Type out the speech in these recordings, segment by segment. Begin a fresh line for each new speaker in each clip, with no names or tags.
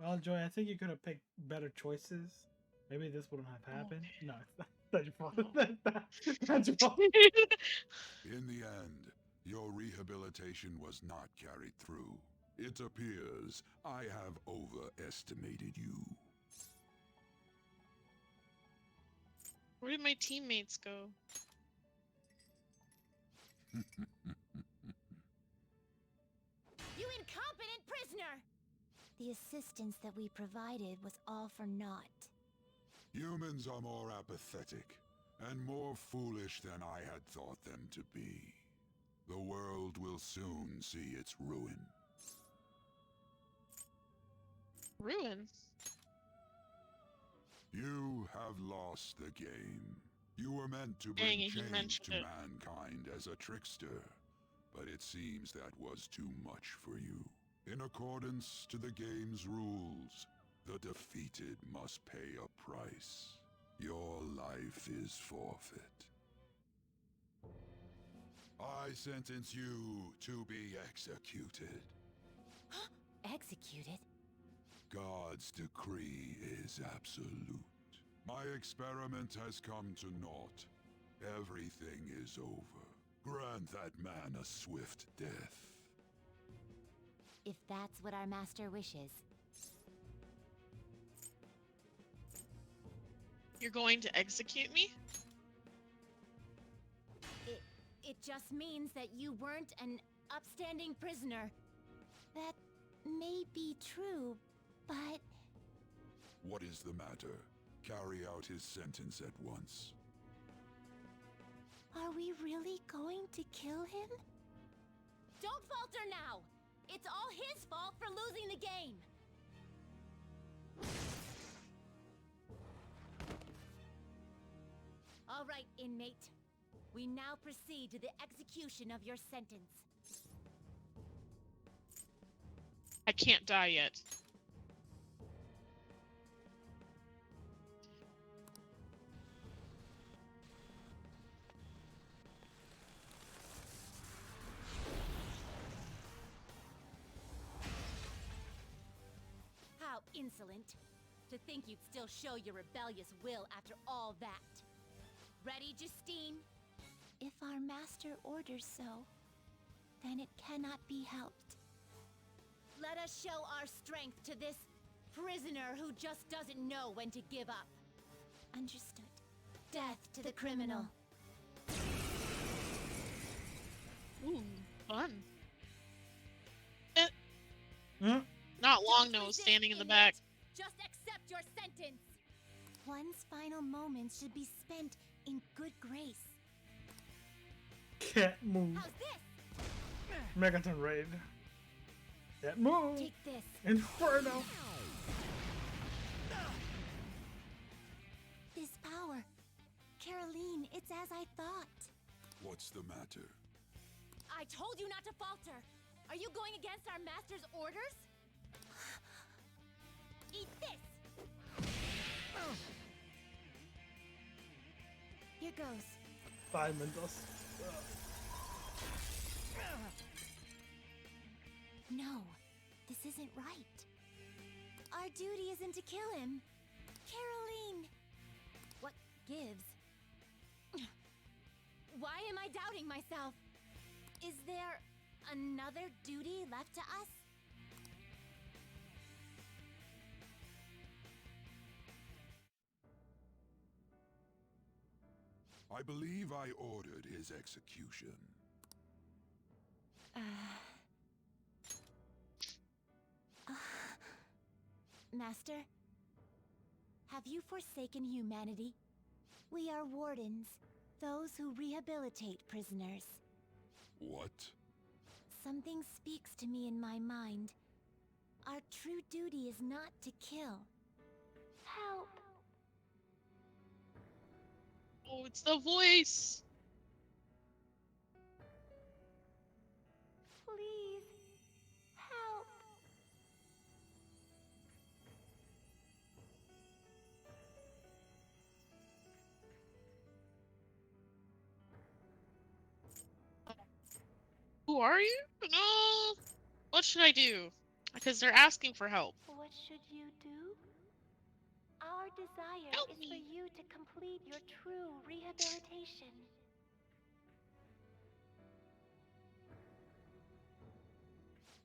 Well, Joy, I think you could have picked better choices. Maybe this wouldn't have
Oh,
happened. No, it's not. That's your fault.
oh.
That's your fault.
In the end, your rehabilitation was not carried through. It appears I have overestimated you.
Where did my teammates go?
You incompetent prisoner! The assistance that we provided was all for naught.
Humans are more apathetic and more foolish than I had thought them to be. The world will soon see its ruin.
Ruin.
You have lost the game. You were meant to
Dang
bring
it, he
change
mentioned
to
it.
mankind as a trickster, but it seems that was too much for you. In accordance to the game's rules, the defeated must pay a price. Your life is forfeit. I sentence you to be executed.
Executed?
God's decree is absolute. My experiment has come to naught. Everything is over. Grant that man a swift death.
If that's what our master wishes.
You're going to execute me?
It just means that you weren't an upstanding prisoner. That may be true, but...
What is the matter? Carry out his sentence at once.
Are we really going to kill him? Don't falter now! It's all his fault for losing the game! All right, inmate. We now proceed to the execution of your sentence.
I can't die yet.
How insolent. To think you'd still show your rebellious will after all that. Ready, Justine? If our master orders so, then it cannot be helped. Let us show our strength to this prisoner who just doesn't know when to give up. Understood. Death to the criminal.
Ooh, fun. Eh,
Hmm?
not long
Don't
nose
resist,
standing in the
inmate.
back.
Just accept your sentence. One's final moments should be spent in good grace.
Can't move.
How's this?
Megaton raid. Can't move.
Take this.
Inferno.
This power. Caroline, it's as I thought.
What's the matter?
I told you not to falter. Are you going against our master's orders? Eat this. Here goes.
5 minutes.
No, this isn't right. Our duty isn't to kill him. Caroline! What gives? Why am I doubting myself? Is there another duty left to us?
I believe I ordered his execution.
Master, have you forsaken humanity? We are wardens, those who rehabilitate prisoners.
What?
Something speaks to me in my mind. Our true duty is not to kill. Help!
Oh, it's the voice.
Please, help!
Who are you? No. What should I do? Because they're asking for help.
What should you do? Our desire
Help
is for
me.
you to complete your true rehabilitation.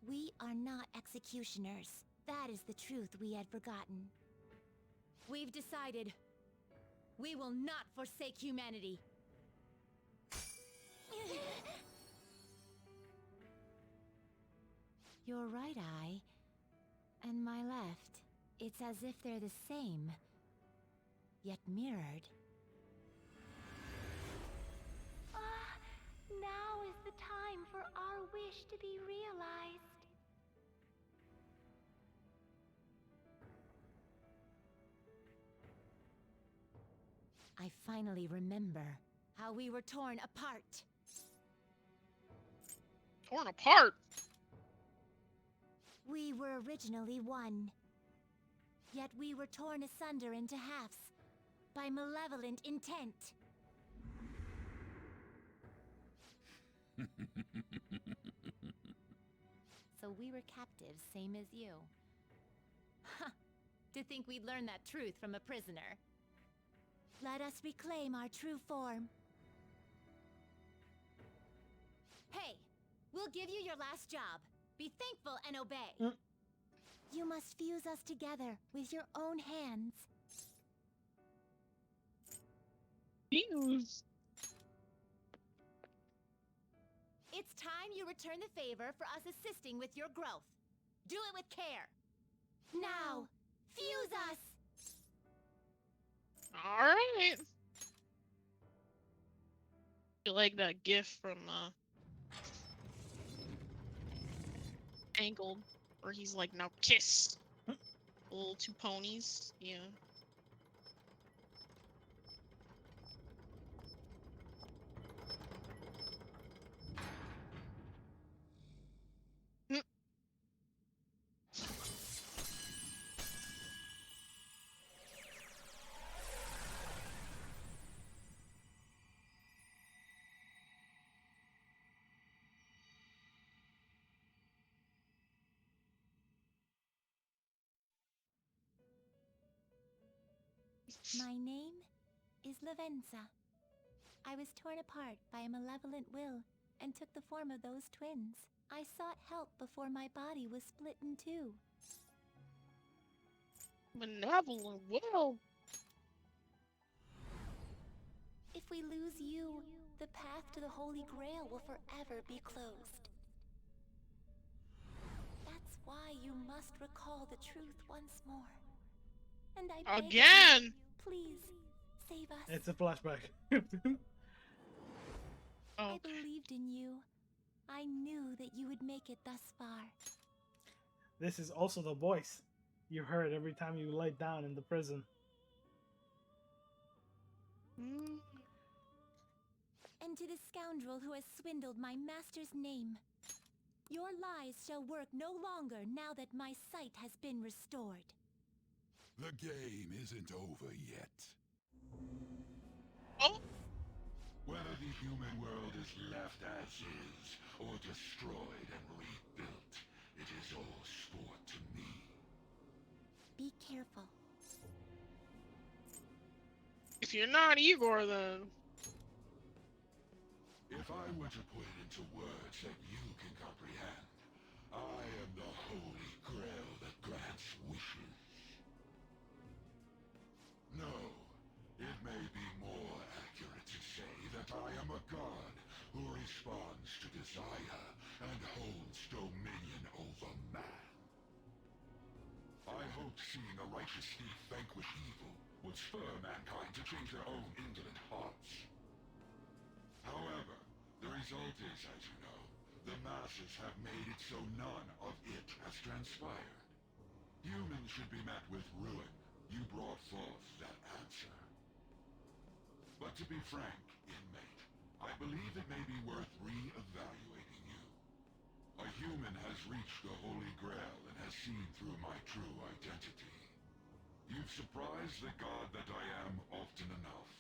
We are not executioners. That is the truth we had forgotten. We've decided. We will not forsake humanity. Your right eye and my left. It's as if they're the same, yet mirrored.
Now is the time for our wish to be realized.
I finally remember how we were torn apart.
Torn apart.
We were originally one. Yet we were torn asunder into halves by malevolent intent. So we were captives, same as you. Ha! To think we'd learn that truth from a prisoner. Let us reclaim our true form. Hey! We'll give you your last job. Be thankful and obey. You must fuse us together with your own hands.
Fuse.
It's time you return the favor for us assisting with your growth. Do it with care. Now, fuse us!
Alright. You like that gif from Angled, where he's like, now kiss. Little two ponies, yeah.
My name is Lavenza. I was torn apart by a malevolent will and took the form of those twins. I sought help before my body was split in two.
Malevolent will.
If we lose you, the path to the Holy Grail will forever be closed. That's why you must recall the truth once more. And I beg
Again!
you, please, save us.
It's a flashback.
Oh,
I believed in you. I knew that you would make it thus far.
This is also the voice you heard every time you laid down in the prison.
And to the scoundrel who has swindled my master's name, your lies shall work no longer now that my sight has been restored.
The game isn't over yet.
Oh,
Whether the human world is left as is, or destroyed and rebuilt, it is all sport to me.
Be careful.
if you're not Igor, then
If I were to put it into words that you can comprehend, I am the Holy Grail that grants wishes. No, it may be more accurate to say that I am a god who responds to desire and holds dominion over man. I hoped seeing a righteous thief vanquish evil would spur mankind to change their own indolent hearts. However, the result is, as you know, the masses have made it so none of it has transpired. Humans should be met with ruin. You brought forth that answer. But to be frank, inmate, I believe it may be worth re-evaluating you. A human has reached the Holy Grail and has seen through my true identity. You've surprised the god that I am often enough.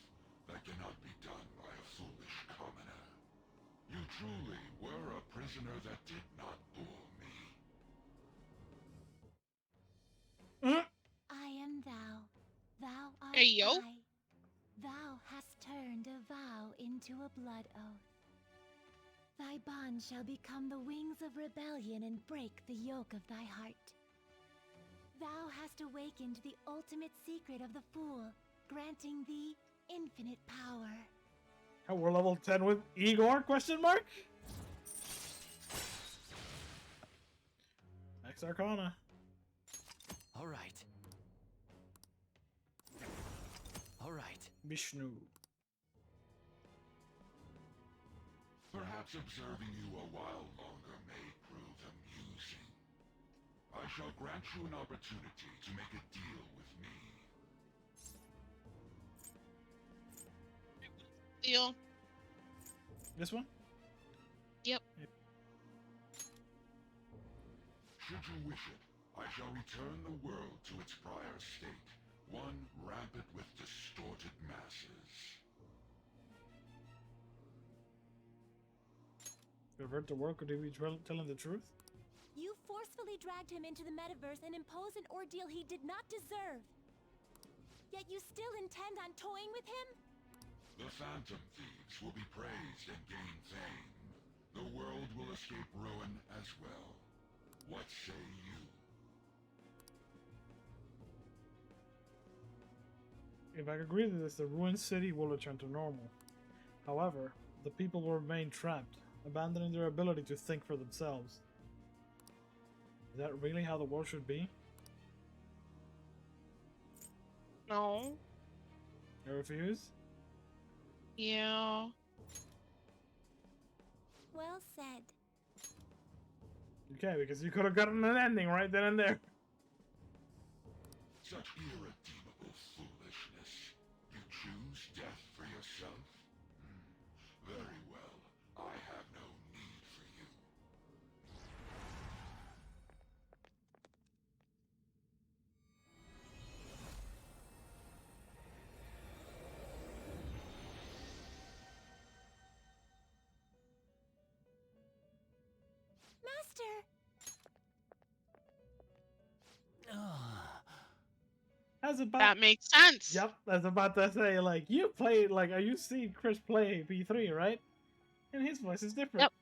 That cannot be done by a foolish commoner. You truly were a prisoner that did not bore me.
Hey, yo.
Thou hast turned a vow into a blood oath. Thy bond shall become the wings of rebellion and break the yoke of thy heart. Thou hast awakened the ultimate secret of the fool, granting thee infinite power.
Oh, we're level 10 with Igor? Question mark? Next Arcana.
All right. All right.
Vishnu.
Perhaps observing you a while longer may prove amusing. I shall grant you an opportunity to make a deal with me.
Deal.
This one?
Yep.
Should you wish it, I shall return the world to its prior state, one rampant with distorted masses.
Revert the world, could he be telling the truth?
You forcefully dragged him into the metaverse and imposed an ordeal he did not deserve. Yet you still intend on toying with him?
The Phantom Thieves will be praised and gain fame. The world will escape ruin as well. What say you?
If I agree to this, the ruined city will return to normal. However, the people will remain trapped, abandoning their ability to think for themselves. Is that really how the world should be?
No.
I refuse?
Yeah.
Well said.
Okay, because you could have gotten an ending right then and there.
Such irredeemable foolishness. You choose death for yourself? Very well. I have no need for you.
Master!
That's about.
That makes sense.
Yep, I was about to say, like, you played, like, you see Chris play P3, right? And his voice is different.
Yep.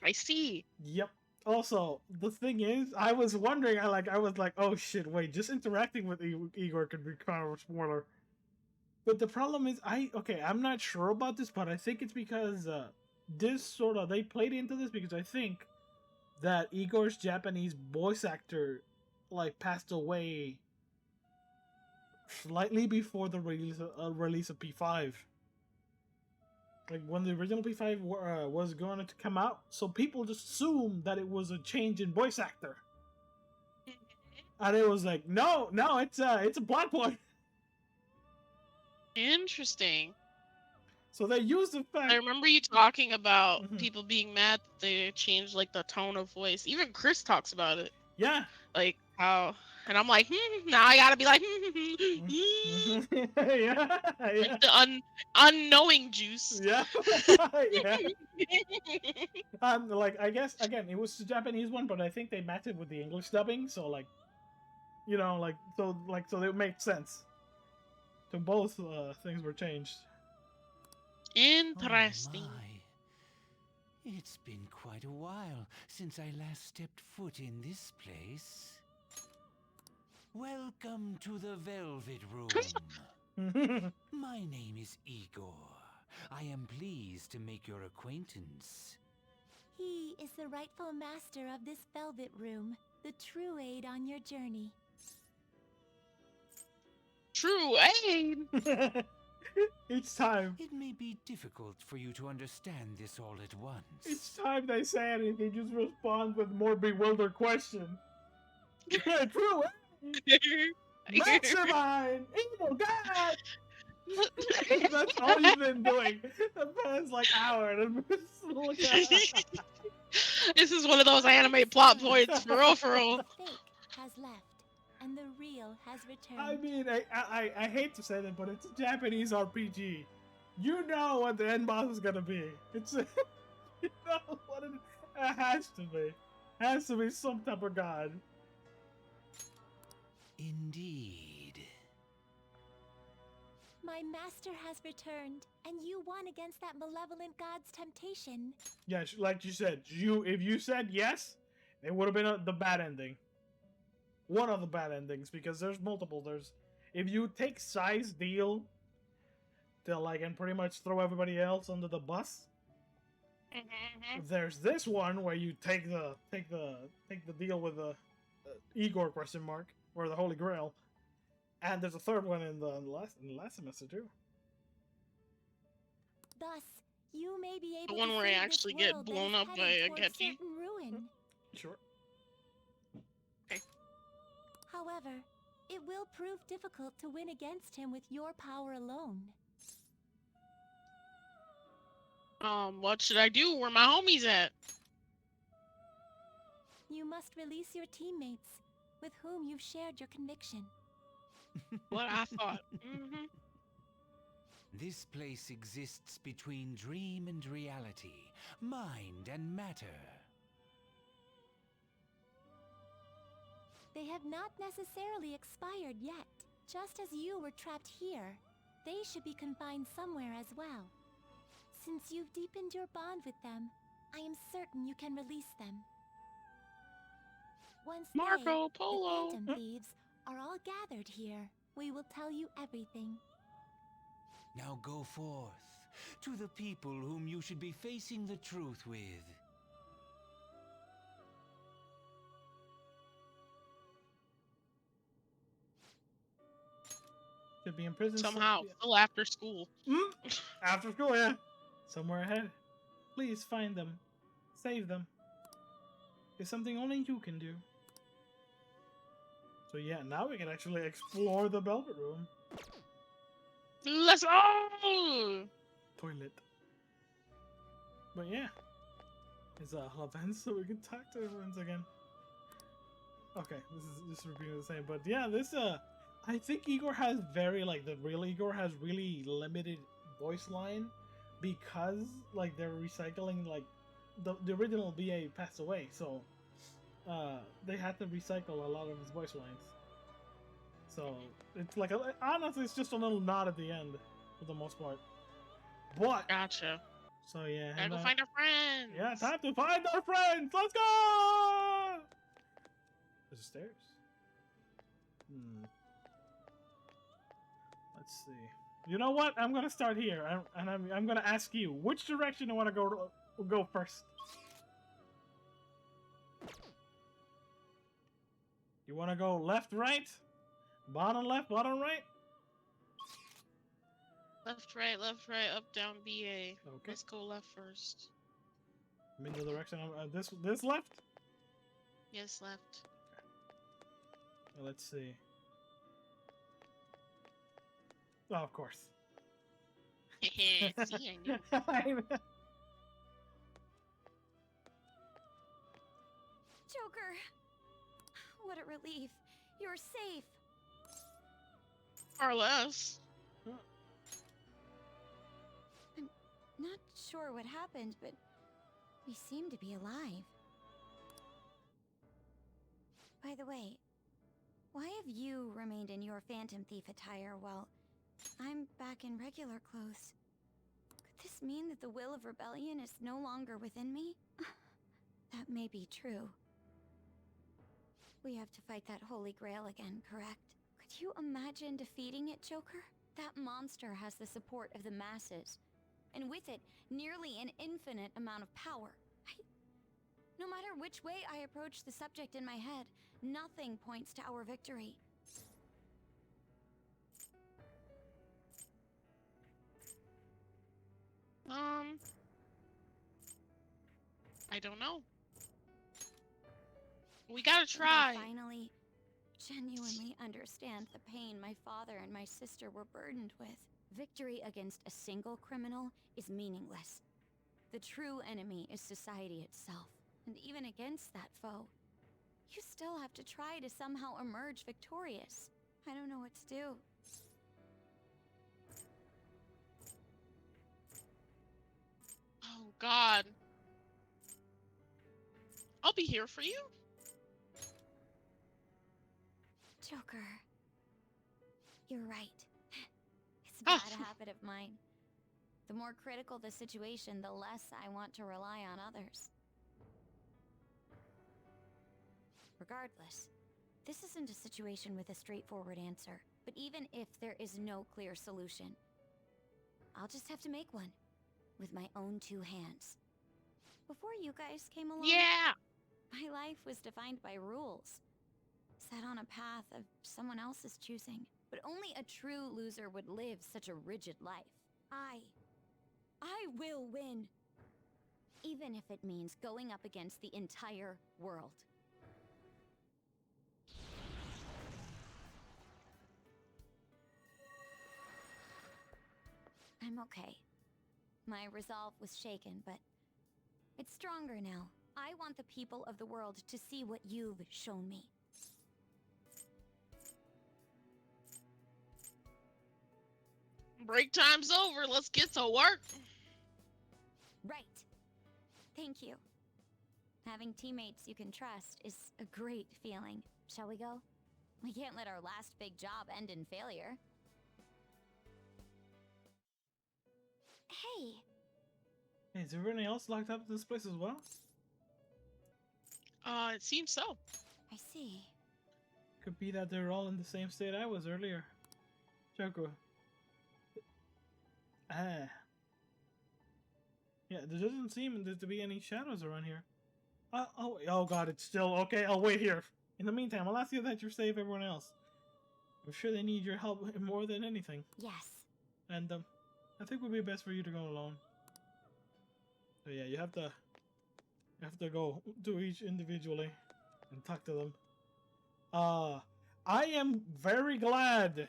I see.
Yep. Also, the thing is, I was wondering, I was like, oh shit, wait, just interacting with Igor could be kind of a spoiler. But the problem is, I'm not sure about this, but I think it's because, they played into this because I think that Igor's Japanese voice actor, like, passed away slightly before the release of P5. Like, when the original P5 was going to come out, so people just assumed that it was a change in voice actor. And it was like, no, it's a plot point.
Interesting.
So they used the fact.
I remember you talking about
Mhm.
people being mad that they changed like the tone of voice. Even Chris talks about it.
Yeah.
Like how, and I'm like, now I gotta be like,
Yeah.
like the unknowing juice.
Yeah. Yeah. Like, I guess again, it was the Japanese one, but I think they matched it with the English dubbing, so like, so it makes sense. So both things were changed.
Interesting.
Oh my. It's been quite a while since I last stepped foot in this place. Welcome to the Velvet Room. My name is Igor. I am pleased to make your acquaintance.
He is the rightful master of this Velvet Room, the true aid on your journey.
True aid.
Each time
It may be difficult for you to understand this all at once.
they say anything, he just responds with more bewildered question. Yeah, true. Maximine! Evil God! That's all he's been doing the past like hour. And
This is one of those anime plot points, for real, for real.
The fake has left, and the real has returned.
I mean, I hate to say that, but it's a Japanese RPG. You know what the end boss is gonna be. It's you know what it has to be. Has to be some type of god.
Indeed.
My master has returned, and you won against that malevolent god's temptation.
Yeah, like you said, if you said yes, it would have been the bad ending. One of the bad endings, because there's multiple. There's if you take Sai's deal to like and pretty much throw everybody else under the bus. There's this one where you take the deal with the Igor question mark or the Holy Grail, and there's a third one in the last semester too.
Thus, you may be able
The one
to
where I
save this
actually get
world that
blown
is
up by
headed
a
towards
Getty.
certain ruin.
Sure.
However, it will prove difficult to win against him with your power alone.
What should I do? Where my homies at?
You must release your teammates, with whom you've shared your conviction.
What I thought.
This place exists between dream and reality, mind and matter.
They have not necessarily expired yet. Just as you were trapped here, they should be confined somewhere as well. Since you've deepened your bond with them, I am certain you can release them. Once
Marco
they,
Polo.
the Phantom Thieves, are all gathered here, we will tell you everything.
Now go forth to the people whom you should be facing the truth with.
Should be in prison
Somehow,
yeah.
still after school.
After school, yeah. Somewhere ahead. Please find them. Save them. It's something only you can do. So yeah, now we can actually explore the Velvet Room.
Let's go!
Toilet. But yeah. It's events so we can talk to everyone again. Okay, this is just repeating the same, but yeah, this I think Igor has very like the real Igor has really limited voice line because like they're recycling like the original BA passed away, so they had to recycle a lot of his voice lines. So it's like honestly, it's just a little nod at the end for the most part. But
Gotcha.
so yeah,
Gotta go find our friends.
yeah, time to find our friends. Let's go. There's the stairs. Let's see. You know what? I'm gonna start here, and I'm gonna ask you which direction I want to go first. You want to go left, right, bottom left, bottom right?
Left, right, up, down, BA.
Okay.
Let's go left first.
I'm in the direction of this left.
Yes, left.
Well, let's see. Oh, of course.
See, I knew.
Joker! What a relief. You're safe.
Or less.
I'm not sure what happened, but we seem to be alive. By the way, why have you remained in your Phantom Thief attire while I'm back in regular clothes? Could this mean that the will of rebellion is no longer within me? That may be true. We have to fight that Holy Grail again, correct? Could you imagine defeating it, Joker? That monster has the support of the masses, and with it, nearly an infinite amount of power. No matter which way I approach the subject in my head, nothing points to our victory.
I don't know. We gotta try.
I finally, genuinely understand the pain my father and my sister were burdened with. Victory against a single criminal is meaningless. The true enemy is society itself. And even against that foe, you still have to try to somehow emerge victorious. I don't know what to do.
Oh, God. I'll be here for you.
Joker, you're right. It's bad habit of mine. The more critical the situation, the less I want to rely on others. Regardless, this isn't a situation with a straightforward answer. But even if there is no clear solution, I'll just have to make one. With my own 2 hands. Before you guys came along,
Yeah.
my life was defined by rules. Set on a path of someone else's choosing. But only a true loser would live such a rigid life. I will win. Even if it means going up against the entire world. I'm okay. My resolve was shaken, but it's stronger now. I want the people of the world to see what you've shown me.
Break time's over. Let's get to work.
Right. Thank you. Having teammates you can trust is a great feeling. Shall we go? We can't let our last big job end in failure. Hey.
Hey, is everyone else locked up in this place as well?
It seems so.
I see.
Could be that they're all in the same state I was earlier. Choco. Ah. Yeah, there doesn't seem to be any shadows around here. Oh god, it's still okay. I'll wait here. In the meantime, I'll ask you that you're safe, everyone else. I'm sure they need your help more than anything.
Yes.
And I think it would be best for you to go alone. So yeah, you have to go to each individually and talk to them. I am very glad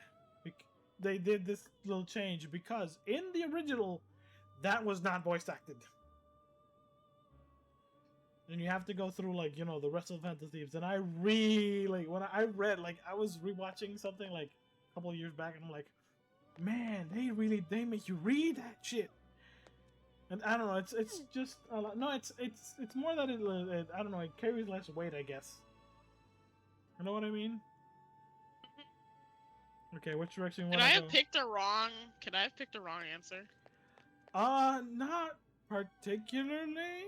they did this little change, because in the original, that was not voice acted. And you have to go through, like, you know, the rest of the Phantom Thieves. And I really, when I read, like, I was rewatching something like a couple of years back, and I'm like, man, they make you read that shit. And I don't know, it's just a lot. No, it's more that it I don't know, it carries less weight, I guess. You know what I mean? Okay, which direction you
Could
want
I
to go?
have picked a wrong? Could I have picked a wrong answer?
Not particularly.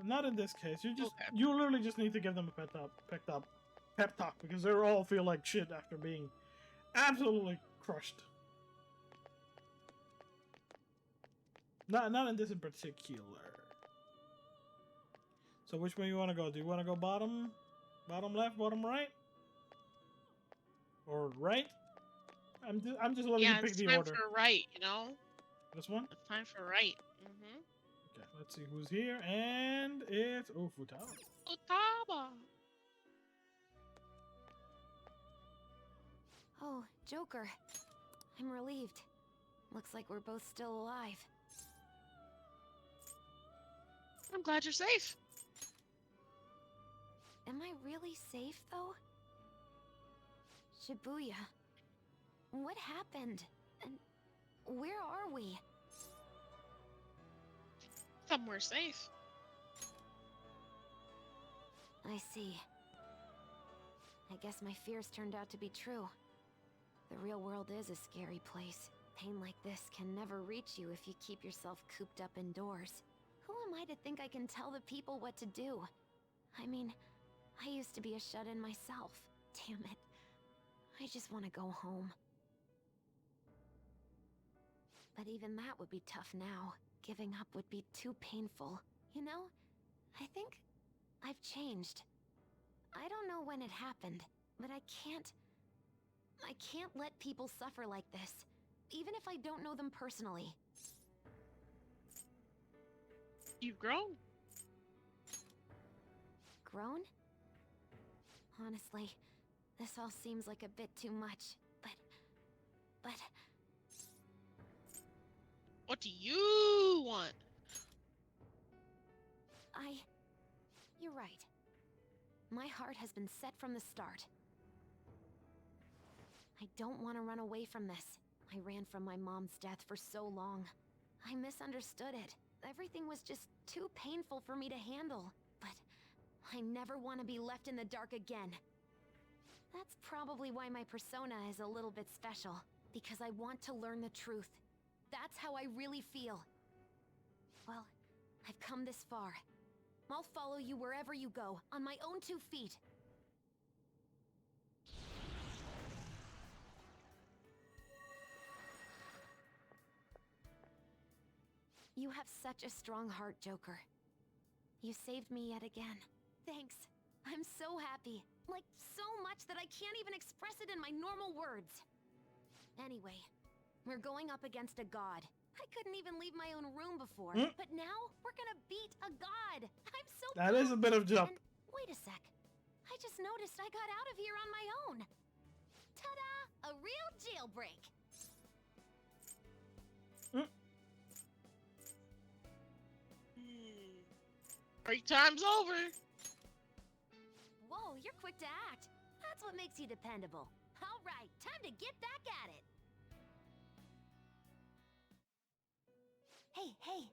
Not in this case. You literally just need to give them a pep talk, because they all feel like shit after being absolutely crushed. Not in this in particular. So which way you want to go? Do you want to go bottom left, bottom right, or right? I'm just letting you pick the order.
Yeah, it's time for right. You know.
This one.
It's time for right. Mhm.
Okay, let's see who's here, and it's Futaba.
Futaba.
Oh, Joker. I'm relieved. Looks like we're both still alive.
I'm glad you're safe.
Am I really safe, though? Shibuya. What happened? And where are we?
Somewhere safe.
I see. I guess my fears turned out to be true. The real world is a scary place. Pain like this can never reach you if you keep yourself cooped up indoors. Who am I to think I can tell the people what to do? I mean, I used to be a shut-in myself. Damn it. I just want to go home. But even that would be tough now. Giving up would be too painful. You know, I think I've changed. I don't know when it happened, but I can't let people suffer like this, even if I don't know them personally.
You've grown.
Grown? Honestly, this all seems like a bit too much, but...
What do you want?
You're right. My heart has been set from the start. I don't want to run away from this. I ran from my mom's death for so long. I misunderstood it. Everything was just too painful for me to handle. But I never want to be left in the dark again. That's probably why my persona is a little bit special. because I want to learn the truth. That's how I really feel. Well, I've come this far. I'll follow you wherever you go, on my own 2 feet. You have such a strong heart, Joker. You saved me yet again. Thanks. I'm so happy. Like, so much that I can't even express it in my normal words. Anyway, we're going up against a god. I couldn't even leave my own room before, but now we're gonna beat a god. I'm so
That is a bit of jump.
And wait a sec. I just noticed I got out of here on my own. Ta-da! A real jailbreak.
Break time's over.
Whoa, you're quick to act. That's what makes you dependable. All right, time to get back at it. Hey.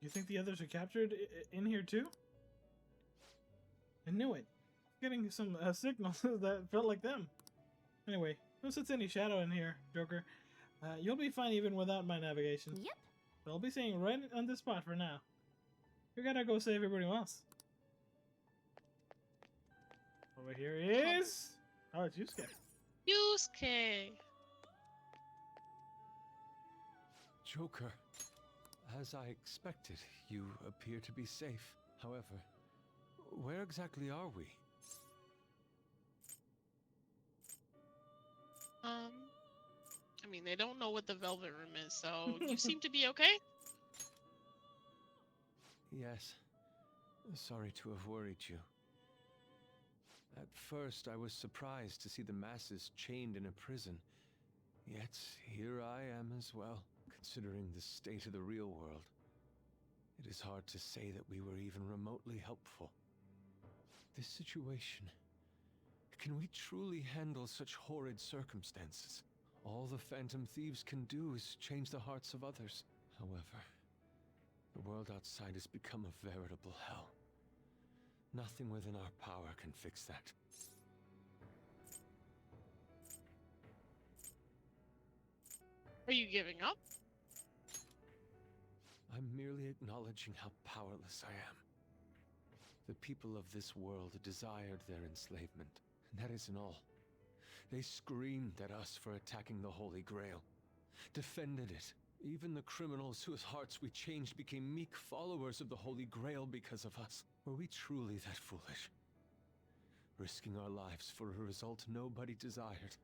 You think the others are captured in here too? I knew it. Getting some signals that felt like them. Anyway, no sense any shadow in here, Joker. You'll be fine even without my navigation.
Yep.
I'll be staying right on this spot for now. You gotta go save everybody else. Over here he is. Oh, it's Yusuke.
Yusuke.
Joker, as I expected, you appear to be safe. However, where exactly are we?
I mean, they don't know what the Velvet Room is, so you seem to be okay?
Yes. Sorry to have worried you. At first, I was surprised to see the masses chained in a prison. Yet, here I am as well, considering the state of the real world. It is hard to say that we were even remotely helpful. This situation... Can we truly handle such horrid circumstances? All the Phantom Thieves can do is change the hearts of others. However, the world outside has become a veritable hell. Nothing within our power can fix that.
Are you giving up?
I'm merely acknowledging how powerless I am. The people of this world desired their enslavement, and that isn't all. They screamed at us for attacking the Holy Grail, defended it. Even the criminals whose hearts we changed became meek followers of the Holy Grail because of us. Were we truly that foolish? Risking our lives for a result nobody desired.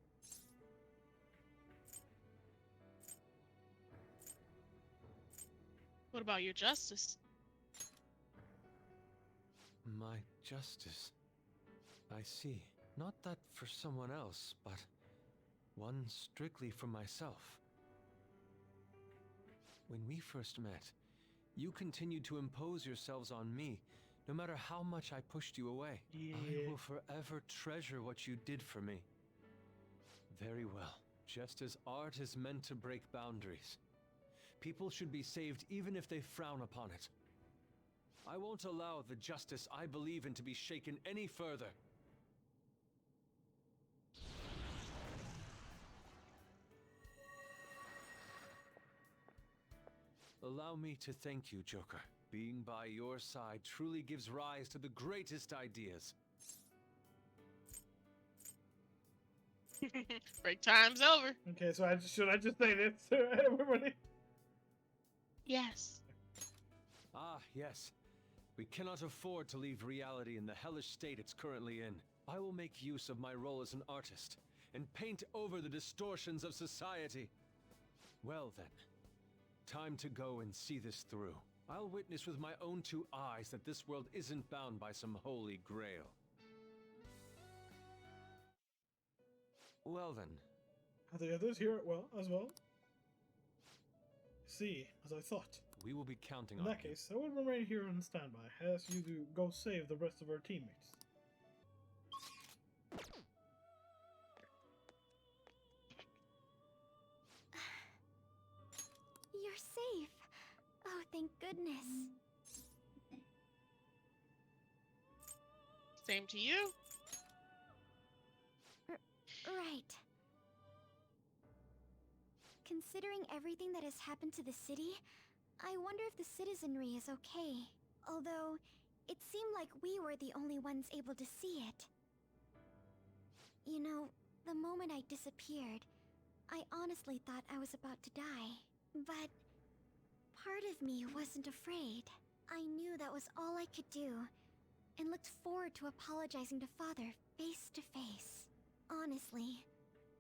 What about your justice?
My justice. I see. Not that for someone else, but one strictly for myself. When we first met, you continued to impose yourselves on me, no matter how much I pushed you away.
Yeah.
I will forever treasure what you did for me. Very well. Just as art is meant to break boundaries. People should be saved even if they frown upon it. I won't allow the justice I believe in to be shaken any further. Allow me to thank you, Joker. Being by your side truly gives rise to the greatest ideas.
Break time's over.
Okay, so should I just say this to everybody?
Yes.
Ah, yes. We cannot afford to leave reality in the hellish state it's currently in. I will make use of my role as an artist and paint over the distortions of society. Well then, time to go and see this through. I'll witness with my own 2 eyes that this world isn't bound by some holy grail. Well then.
Are the others here as well? See, as I thought.
We will be counting
In
on
that
you.
case, I will remain here on standby as you do go save the rest of our teammates.
You're safe. Oh, thank goodness.
Same to you.
Right. Considering everything that has happened to the city, I wonder if the citizenry is okay. Although, it seemed like we were the only ones able to see it. You know, the moment I disappeared, I honestly thought I was about to die. But part of me wasn't afraid. I knew that was all I could do, and looked forward to apologizing to Father face to face. Honestly,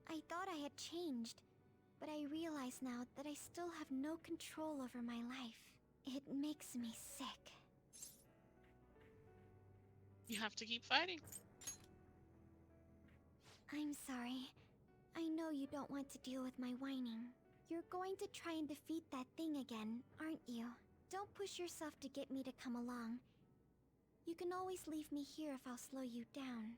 I thought I had changed, but I realize now that I still have no control over my life. It makes me sick.
You have to keep fighting.
I'm sorry. I know you don't want to deal with my whining. You're going to try and defeat that thing again, aren't you? Don't push yourself to get me to come along. You can always leave me here if I'll slow you down.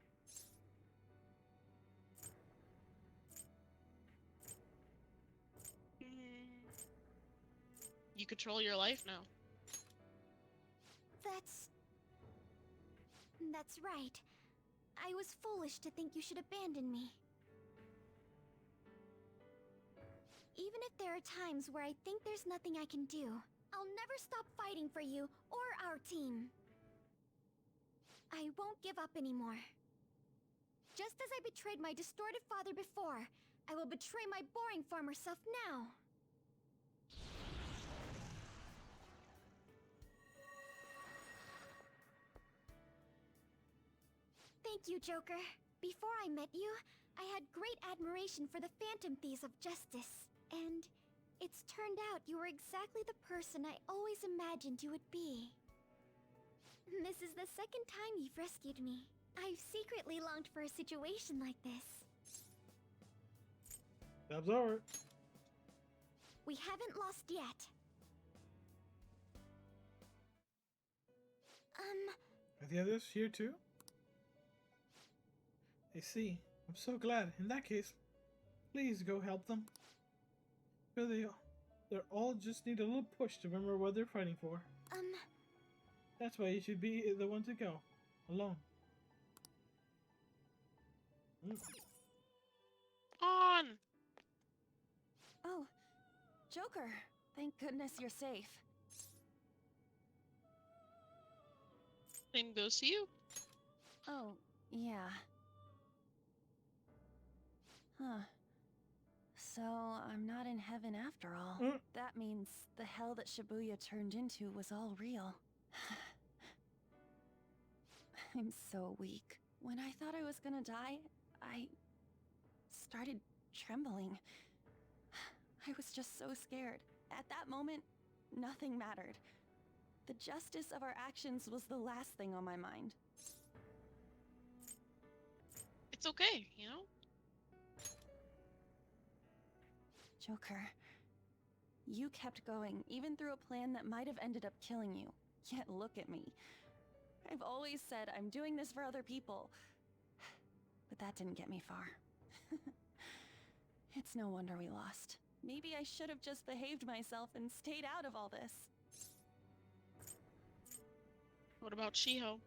You control your life now.
That's right. I was foolish to think you should abandon me. Even if there are times where I think there's nothing I can do, I'll never stop fighting for you or our team. I won't give up anymore. Just as I betrayed my distorted father before, I will betray my boring farmer self now. Thank you, Joker. Before I met you, I had great admiration for the Phantom Thieves of Justice. And it's turned out you were exactly the person I always imagined you would be. This is the second time you've rescued me. I've secretly longed for a situation like this.
Absorb.
We haven't lost yet.
Are the others here too? I see. I'm so glad. In that case, please go help them. They're all just need a little push to remember what they're fighting for. That's why you should be the one to go. Alone.
On!
Oh, Joker. Thank goodness you're safe.
Same goes to you.
Oh, yeah. Huh. So, I'm not in heaven after all. That means the hell that Shibuya turned into was all real. I'm so weak. When I thought I was gonna die, I started trembling. I was just so scared. At that moment, nothing mattered. The justice of our actions was the last thing on my mind.
It's okay, you know?
Joker, you kept going, even through a plan that might have ended up killing you. Yet look at me. I've always said I'm doing this for other people. But that didn't get me far. It's no wonder we lost. Maybe I should have just behaved myself and stayed out of all this.
What about Shiho?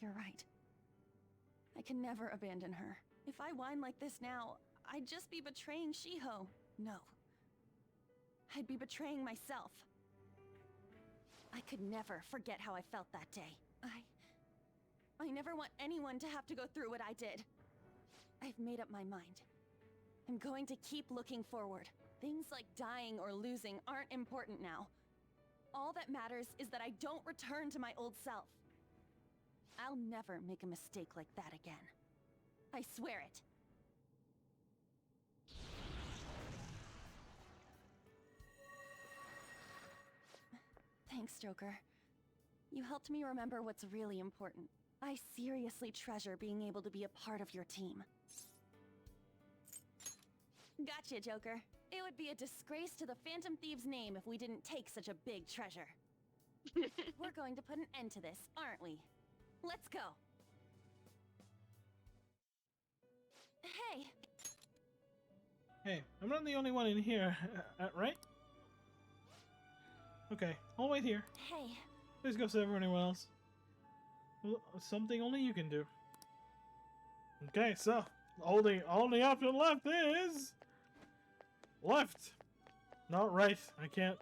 You're right. I can never abandon her. If I whine like this now, I'd just be betraying Shiho. No. I'd be betraying myself. I could never forget how I felt that day. I never want anyone to have to go through what I did. I've made up my mind. I'm going to keep looking forward. Things like dying or losing aren't important now. All that matters is that I don't return to my old self. I'll never make a mistake like that again. I swear it. Thanks, Joker. You helped me remember what's really important. I seriously treasure being able to be a part of your team. Gotcha, Joker. It would be a disgrace to the Phantom Thieves' name if we didn't take such a big treasure. We're going to put an end to this, aren't we? Let's go. Hey!
Hey, I'm not the only one in here, right? Okay, I'll wait here.
Hey,
Please go save everyone else. Something only you can do. Okay, so only option left is left. Not right. I can't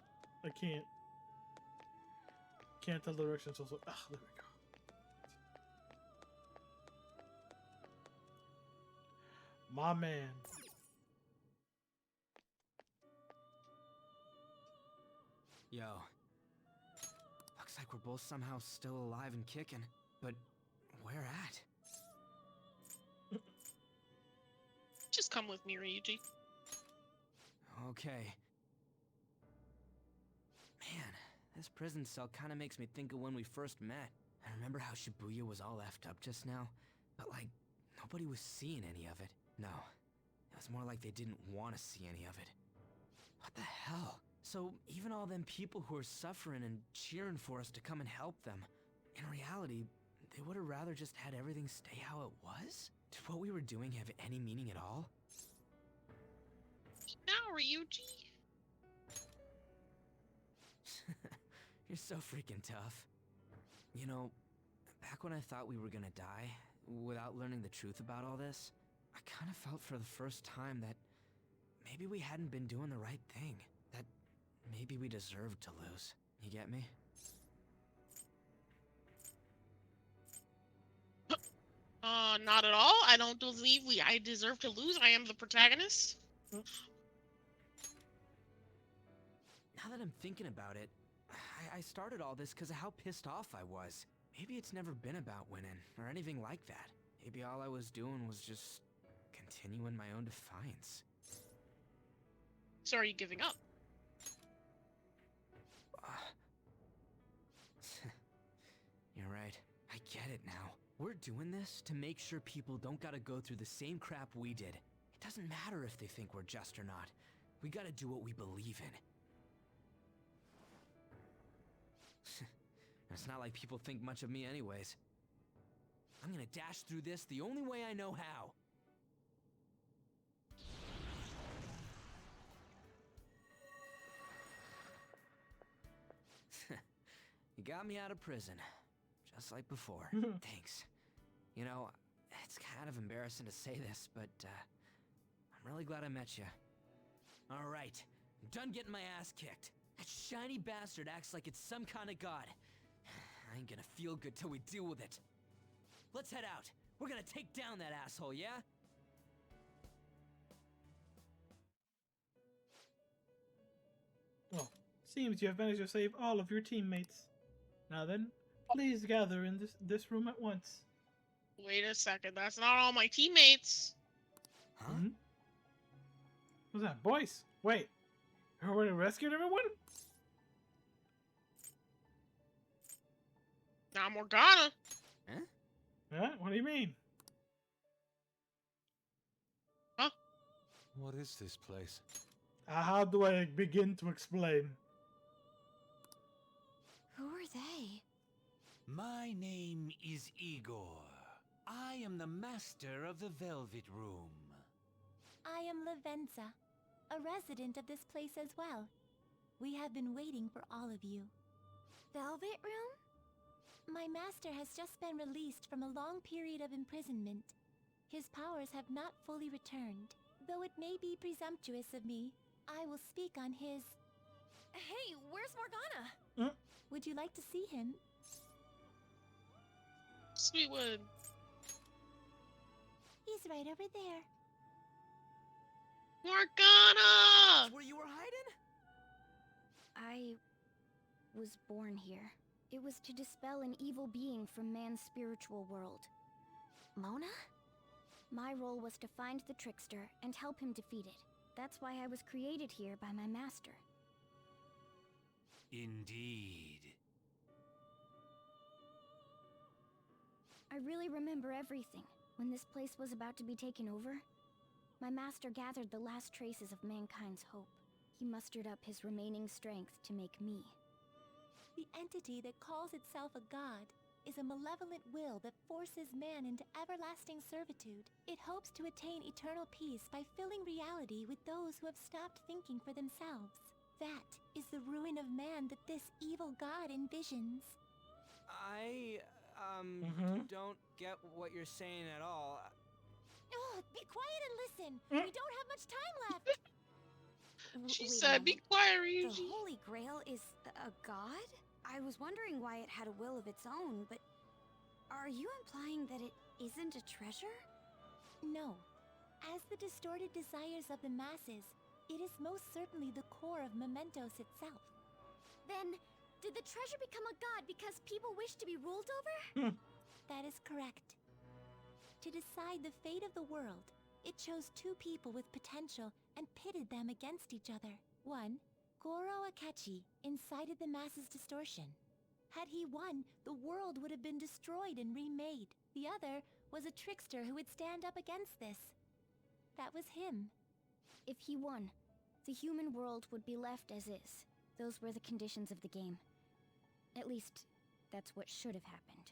tell directions also. Ah, there we go. My man.
Yo. Looks like we're both somehow still alive and kicking. But where at?
Just come with me, Ryuji.
Okay. Man, this prison cell kinda makes me think of when we first met. I remember how Shibuya was all effed up just now, but like, nobody was seeing any of it. No, it was more like they didn't want to see any of it. What the hell? So even all them people who are suffering and cheering for us to come and help them, in reality, they would have rather just had everything stay how it was? Did what we were doing have any meaning at all?
Now, Ryuji.
You're so freaking tough. You know, back when I thought we were gonna die, without learning the truth about all this, I kind of felt for the first time that maybe we hadn't been doing the right thing. That maybe we deserved to lose. You get me?
Not at all. I don't believe I deserve to lose. I am the protagonist.
Now that I'm thinking about it, I started all this because of how pissed off I was. Maybe it's never been about winning, or anything like that. Maybe all I was doing was just continuing my own defiance.
So are you giving up?
You're right. I get it now. We're doing this to make sure people don't gotta go through the same crap we did. It doesn't matter if they think we're just or not. We gotta do what we believe in. It's not like people think much of me anyways. I'm gonna dash through this the only way I know how. You got me out of prison. Just like before. Thanks. You know, it's kind of embarrassing to say this, but I'm really glad I met you. Alright, I'm done getting my ass kicked. That shiny bastard acts like it's some kind of god. I ain't gonna feel good till we deal with it. Let's head out. We're gonna take down that asshole, yeah?
Well, seems you have managed to save all of your teammates. Now then, please gather in this room at once.
Wait a second. That's not all my teammates.
Huh?
Hmm? What's that? Boys, wait. You already rescued everyone?
Now Morgana.
Huh?
Huh? What do you mean?
Huh?
What is this place?
How do I begin to explain?
Who are they?
My name is Igor. I am the master of the Velvet Room.
I am Lavenza, a resident of this place as well. We have been waiting for all of you.
Velvet Room?
My master has just been released from a long period of imprisonment. His powers have not fully returned. Though it may be presumptuous of me, I will speak on his...
Hey, where's Morgana?
Would you like to see him?
Sweetwood.
He's right over there.
Morgana!
That's where you were hiding?
I was born here. It was to dispel an evil being from man's spiritual world. Mona? My role was to find the trickster and help him defeat it. That's why I was created here by my master.
Indeed.
I really remember everything. When this place was about to be taken over, my master gathered the last traces of mankind's hope. He mustered up his remaining strength to make me.
The entity that calls itself a god is a malevolent will that forces man into everlasting servitude. It hopes to attain eternal peace by filling reality with those who have stopped thinking for themselves. That is the ruin of man that this evil god envisions.
I, don't get what you're saying at all.
Oh, be quiet and listen.
Mm.
We don't have much time left.
She
Wait a
said, "Be
moment.
quiet,
The
Ryuji."
Holy Grail is a god? I was wondering why it had a will of its own, but are you implying that it isn't a treasure?
No. As the distorted desires of the masses, it is most certainly the core of Mementos itself.
Then, did the treasure become a god because people wish to be ruled over?
That is correct. To decide the fate of the world, it chose two people with potential and pitted them against each other. One, Goro Akechi, incited the masses' distortion. Had he won, the world would have been destroyed and remade. The other was a trickster who would stand up against this. That was him.
If he won, the human world would be left as is. Those were the conditions of the game. At least, that's what should have happened.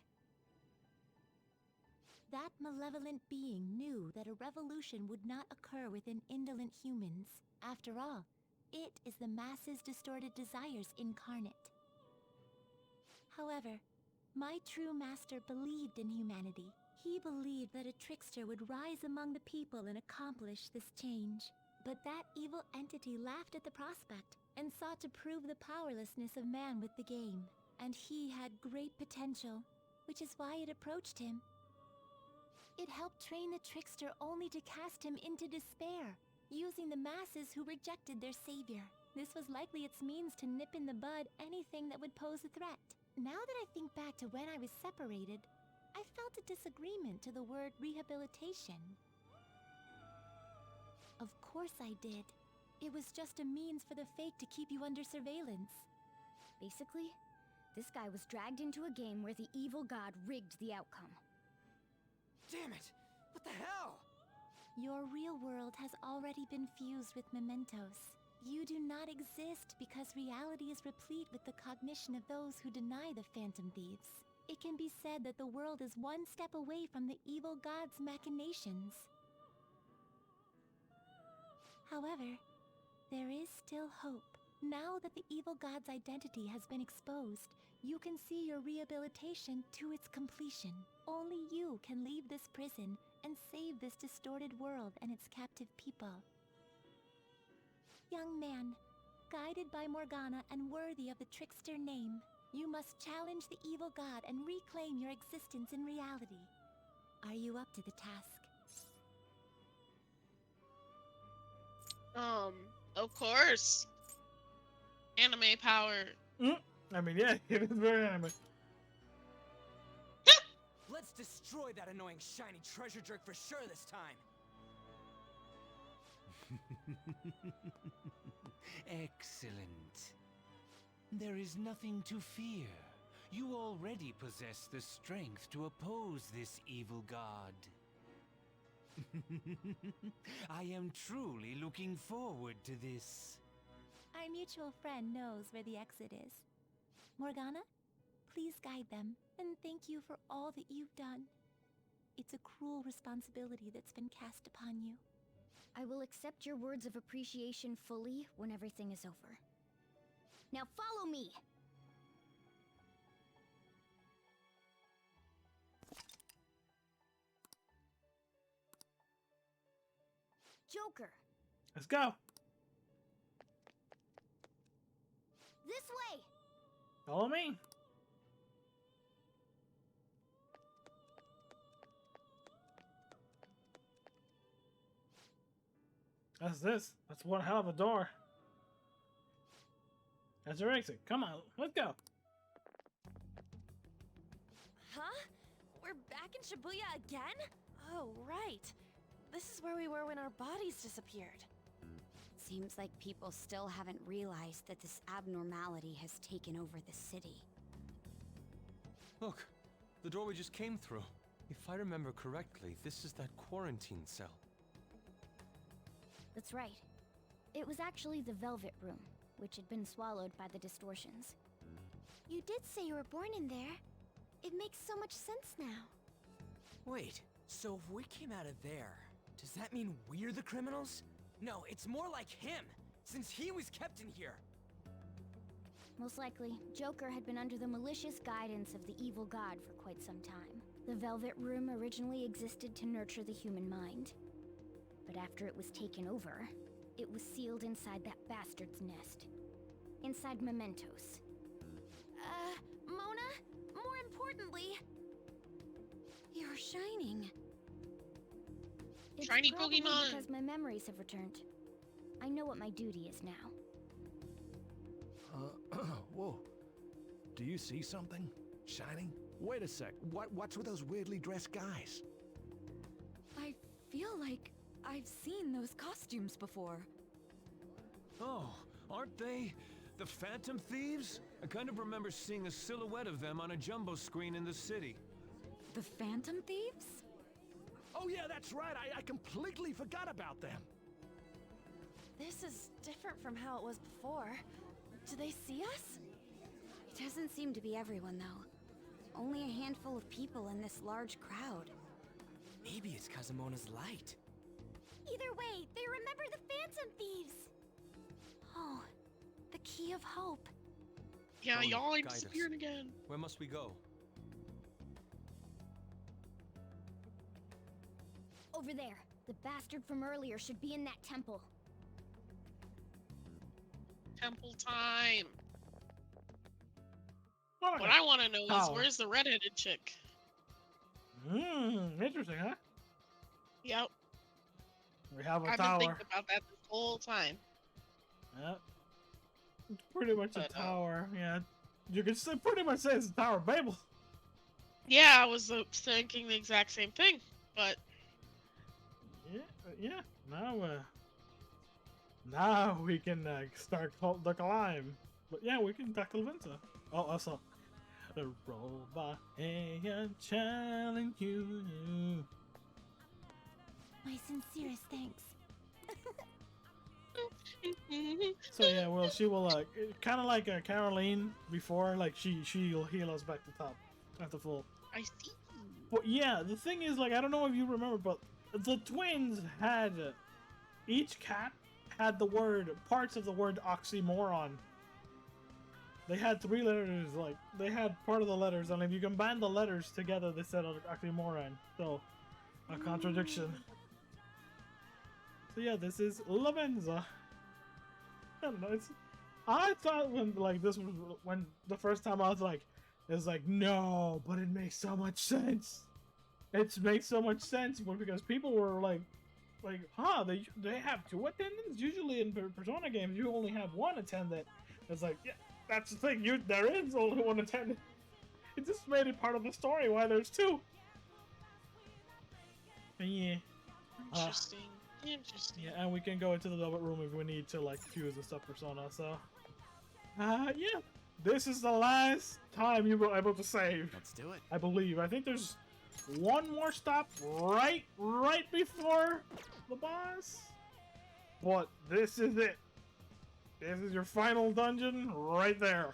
That malevolent being knew that a revolution would not occur within indolent humans. After all, it is the masses' distorted desires incarnate. However, my true master believed in humanity. He believed that a trickster would rise among the people and accomplish this change. But that evil entity laughed at the prospect and sought to prove the powerlessness of man with the game. And he had great potential, which is why it approached him. It helped train the trickster only to cast him into despair, using the masses who rejected their savior. This was likely its means to nip in the bud anything that would pose a threat. Now that I think back to when I was separated, I felt a disagreement to the word rehabilitation. Of course I did. It was just a means for the fake to keep you under surveillance.
Basically, this guy was dragged into a game where the evil god rigged the outcome.
Damn it! What the hell?
Your real world has already been fused with Mementos. You do not exist because reality is replete with the cognition of those who deny the Phantom Thieves. It can be said that the world is one step away from the evil god's machinations. However, there is still hope. Now that the evil god's identity has been exposed, you can see your rehabilitation to its completion. Only you can leave this prison and save this distorted world and its captive people. Young man, guided by Morgana and worthy of the trickster name, you must challenge the evil god and reclaim your existence in reality. Are you up to the task?
Of course. Anime power.
I mean, yeah, it is very anime.
Let's destroy that annoying shiny treasure jerk for sure this time.
Excellent. There is nothing to fear. You already possess the strength to oppose this evil god. I am truly looking forward to this.
Our mutual friend knows where the exit is. Morgana, please guide them, and thank you for all that you've done. It's a cruel responsibility that's been cast upon you.
I will accept your words of appreciation fully when everything is over. Now follow me! Joker,
Let's go.
this way!
Follow me. That's this. That's one hell of a door. That's your exit. Come on, let's go.
Huh? We're back in Shibuya again? Oh, right. This is where we were when our bodies disappeared.
Seems like people still haven't realized that this abnormality has taken over the city.
Look, the door we just came through. If I remember correctly, this is that quarantine cell.
That's right. It was actually the Velvet Room, which had been swallowed by the distortions. You did say you were born in there. It makes so much sense now.
Wait, so if we came out of there, does that mean we're the criminals? No, it's more like him, since he was kept in here.
Most likely, Joker had been under the malicious guidance of the evil god for quite some time. The Velvet Room originally existed to nurture the human mind. But after it was taken over, it was sealed inside that bastard's nest. Inside mementos.
Mona? More importantly... You're shining.
It's
Shiny
probably
Pokemon.
because my memories have returned. I know what my duty is now.
Whoa. Do you see something? Shining? Wait a sec. What's with those weirdly dressed guys?
I feel like I've seen those costumes before.
Oh, aren't they the Phantom Thieves? I kind of remember seeing a silhouette of them on a jumbo screen in the city.
The Phantom Thieves?
Oh yeah, that's right. I completely forgot about them.
This is different from how it was before. Do they see us?
It doesn't seem to be everyone, though. Only a handful of people in this large crowd.
Maybe it's Kazumona's light.
Either way, they remember the Phantom Thieves!
Oh, the Key of Hope.
Yeah,
Mona,
y'all ain't
guide us.
disappearing again.
Where must we go?
Over there. The bastard from earlier should be in that temple.
Temple time.
Well,
What I want to know is
How?
where's the redheaded chick?
Interesting, huh?
Yep,
We have a
I've been
tower.
thinking about that this whole time.
Yep. It's pretty much a
But,
tower. Yeah. You could say, pretty much say it's the Tower of Babel.
Yeah, I was thinking the exact same thing, but
Yeah. Now we can start the climb. But yeah, we can tackle Vinta. Oh, also, the robot and challenge you.
My sincerest thanks.
So yeah, well, she will kind of like Caroline before, like she'll heal us back to top at the full.
I see.
But yeah, the thing is, like, I don't know if you remember, but the twins had each cat had the word parts of the word oxymoron. They had 3 letters, like they had part of the letters, and if you combine the letters together, they said oxymoron. So a contradiction. So yeah, this is Lavenza. I don't know. I thought when when the first time I was like, it's like no, but it makes so much sense. It makes so much sense, but because people were like, they have 2 attendants. Usually in Persona games, you only have 1 attendant. It's like, yeah, that's the thing. There is only 1 attendant. It just made it part of the story why there's 2. And yeah.
Interesting. Interesting.
Yeah, and we can go into the double room if we need to, like, fuse the stuff Persona, so... yeah. This is the last time you were able to save.
Let's do it.
I believe. I think there's 1 more stop right before the boss. But this is it. This is your final dungeon right there.